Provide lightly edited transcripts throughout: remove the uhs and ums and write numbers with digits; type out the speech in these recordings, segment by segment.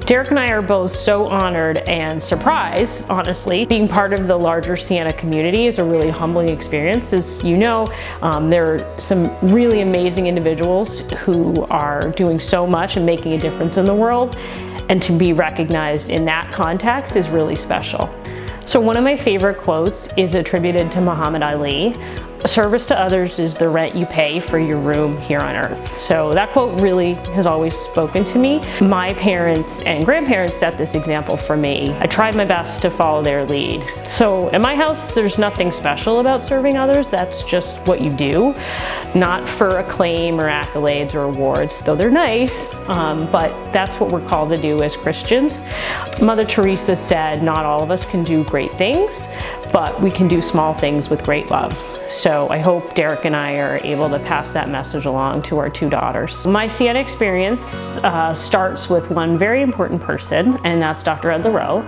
Derek and I are both so honored and surprised, honestly. Being part of the larger Siena community is a really humbling experience. As you know, there are some really amazing individuals who are doing so much and making a difference in the world, and to be recognized in that context is really special. So one of my favorite quotes is attributed to Muhammad Ali. Service to others is the rent you pay for your room here on earth. So that quote really has always spoken to me. My parents and grandparents set this example for me. I tried my best to follow their lead. So at my house, there's nothing special about serving others. That's just what you do. Not for acclaim or accolades or awards, though they're nice, but that's what we're called to do as Christians. Mother Teresa said, not all of us can do great things, but we can do small things with great love. So I hope Derek and I are able to pass that message along to our 2 daughters. My Siena experience starts with one very important person, and that's Dr. Ed LaRoe.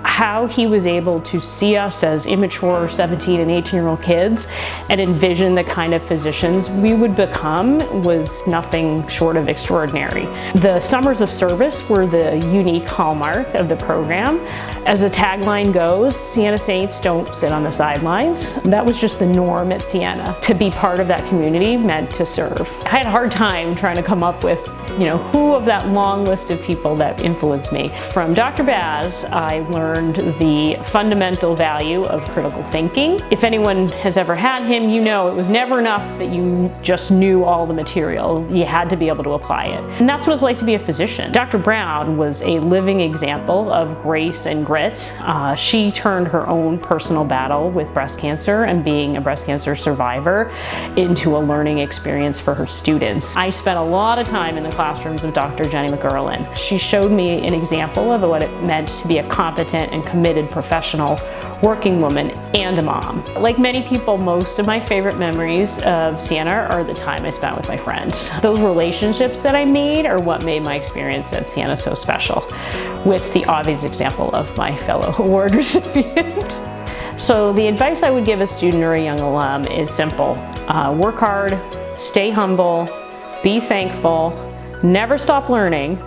How he was able to see us as immature 17 and 18-year-old kids and envision the kind of physicians we would become was nothing short of extraordinary. The summers of service were the unique hallmark of the program. As the tagline goes, Siena Saints don't sit on the sidelines. That was just the norm at Siena. To be part of that community meant to serve. I had a hard time trying to come up with, who of that long list of people that influenced me. From Dr. Baz, I learned the fundamental value of critical thinking. If anyone has ever had him, you know it was never enough that you just knew all the material. You had to be able to apply it. And that's what it's like to be a physician. Dr. Brown was a living example of grace and grit. She turned her own personal battle with breast cancer and being a breast cancer survivor into a learning experience for her students. I spent a lot of time in the classrooms of Dr. Jenny McGurlin. She showed me an example of what it meant to be a competent and committed professional working woman and a mom. Like many people, most of my favorite memories of Siena are the time I spent with my friends. Those relationships that I made are what made my experience at Siena so special, with the obvious example of my fellow award recipient. So the advice I would give a student or a young alum is simple. Work hard, stay humble, be thankful, never stop learning,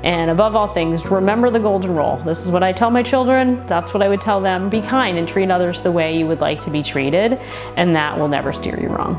and above all things, remember the golden rule. This is what I tell my children, that's what I would tell them. Be kind and treat others the way you would like to be treated, and that will never steer you wrong.